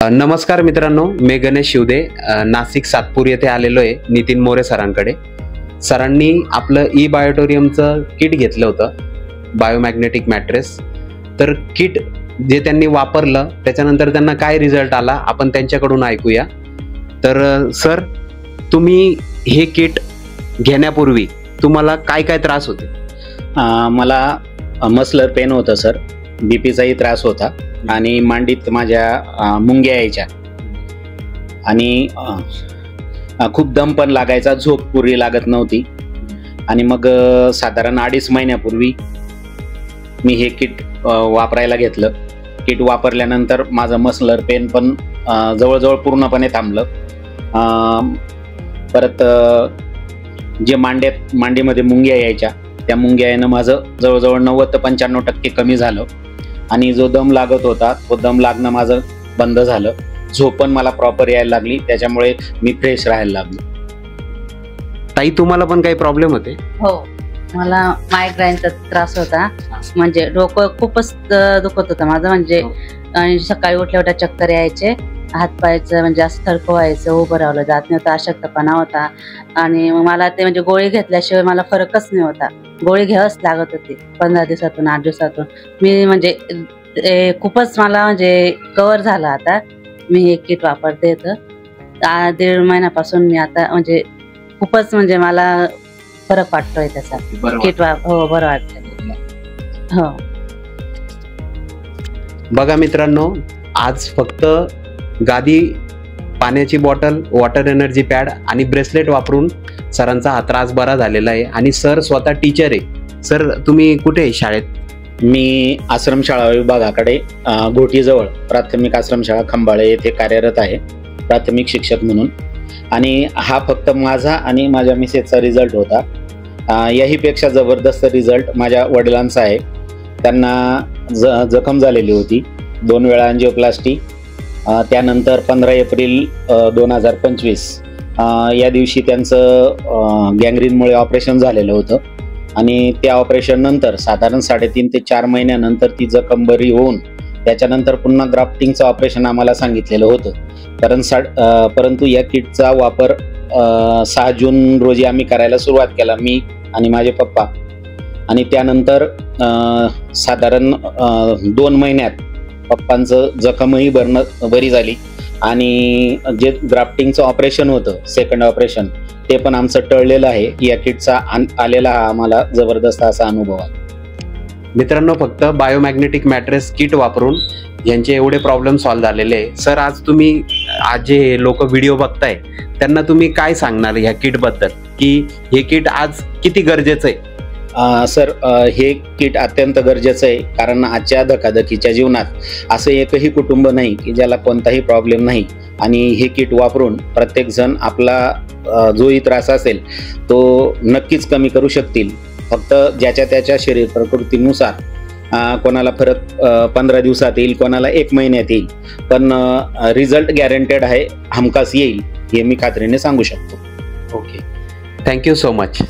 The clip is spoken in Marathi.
नमस्कार मित्रांनो, मी गणेश शिवदे नाशिक सातपूर येथे आलेलो आहे नितीन मोरे सरांकडे। सरांनी आपलं ई बायोटोरियमचं किट घेतलं होतं, बायोमॅग्नेटिक मॅट्रेस। तर किट जे त्यांनी वापरलं त्याच्यानंतर त्यांना काय रिझल्ट आला आपण त्यांच्याकडून ऐकूया। तर सर, तुम्ही हे किट घेण्यापूर्वी तुम्हाला काय काय त्रास होते? मला मसलर पेन होतं सर, बीपीचाही त्रास होता आणि मांडीत माझ्या मुंग्या यायच्या आणि खूप दम पण लागायचा, झोप पुरी लागत नव्हती। आणि मग साधारण 2.5 महिन्यापूर्वी मी हे किट वापरायला घेतलं। किट वापरल्यानंतर माझं मसलर पेन पण जवळजवळ पूर्णपणे थांबलं। परत जे मांडीमध्ये मुंग्या यायच्या त्या मुंग्या येणं माझं जवळजवळ 90 ते 95% कमी झालं आणि जो दम लागत होता तो दम लागणं माझं बंद झालं। झोप पण मला प्रॉपर यायला लागली, त्याच्यामुळे मी फ्रेश राहायला लागलो। ताई, तुम्हाला पण काही प्रॉब्लेम होते? हो, मला मायग्रेनचा त्रास होता, म्हणजे डोकं खूपच दुखत होतं माझं, म्हणजे आणि सकाळी उठल्या चक्कर यायचे, हात पायाचं म्हणजे असं थरकं व्हायचं, उभं राहिलं जात नव्हतं, अशक्तपणा होता। आणि मला ते म्हणजे गोळी घेतल्याशिवाय मला फरकच नाही होता, गोळी घ्यावंच लागत होती 15 दिवसातून 8 दिवसातून। मी म्हणजे खूपच मला म्हणजे कव्हर झालं। आता मी हे किट वापरते तर 1.5 महिन्यापासून मी आता म्हणजे खूपच म्हणजे मला फरक वाटतोय त्याचा। किट हो, बरं वाटतंय। हो, बघा मित्रांनो, आज फक्त गादी, पाण्याची बॉटल, वॉटर एनर्जी पॅड आणि ब्रेसलेट वापरून सरांचा हा त्रास बरा झालेला आहे। आणि सर स्वतः टीचर आहे। सर, तुम्ही कुठे आहे शाळेत? मी आश्रमशाळा विभागाकडे घोटीजवळ प्राथमिक आश्रमशाळा खंबाळे येथे कार्यरत आहे, प्राथमिक शिक्षक म्हणून। आणि हा फक्त माझा आणि माझ्या मिसेसचा रिझल्ट होता। याहीपेक्षा जबरदस्त रिझल्ट माझ्या वडिलांचा आहे। त्यांना जखम झालेली होती, 2 वेळा एंजिओप्लास्टी। त्यानंतर 15 एप्रिल 2025 या दिवशी त्यांचं गँग्रीनमुळे ऑपरेशन झालेलं होतं आणि त्या ऑपरेशन नंतर साधारण 3.5 ते 4 महिन्यानंतर ती जखम बरी होऊन त्याच्यानंतर पुन्हा ग्राफ्टिंगचं ऑपरेशन आम्हाला सांगितलेलं होतं। परंतु या किटचा वापर 6 जून रोजी आम्ही करायला सुरुवात केला, मी आणि माझे पप्पा। आणि त्यानंतर साधारण 2 महिन्यात पप्पांचं जखमही बरी झाली आणि जे ग्राफ्टिंगचं ऑपरेशन होतं, सेकंड ऑपरेशन, ते पण आमचं टळलेलं आहे। या किटचा आलेला हा आम्हाला जबरदस्त असा अनुभव आहे। मित्रांनो, फक्त बायोमॅग्नेटिक मॅट्रेस किट वापरून यांचे एवढे प्रॉब्लेम सॉल्व्ह झालेले आहे। सर, आज जे लोक व्हिडिओ बघताय त्यांना तुम्ही काय सांगणार ह्या किट बद्दल, की हे किट आज किती गरजेचं आहे? सर, हे किट अत्यंत गरजेचं आहे, कारण आजच्या धकाधकीच्या जीवनात असं एकही कुटुंब नाही की ज्याला कोणताही प्रॉब्लेम नाही। आणि हे किट वापरून प्रत्येक जण आपला जोही त्रास असेल तो नक्कीच कमी करू शकतील। फक्त ज्याच्या त्याच्या शरीर प्रकृतीनुसार कोणाला फरक 15 दिवसात येईल, कोणाला 1 महिन्यात येईल, पण रिझल्ट गॅरंटेड आहे, हमखास येईल, हे मी खात्रीने सांगू शकतो। Okay, thank you so much.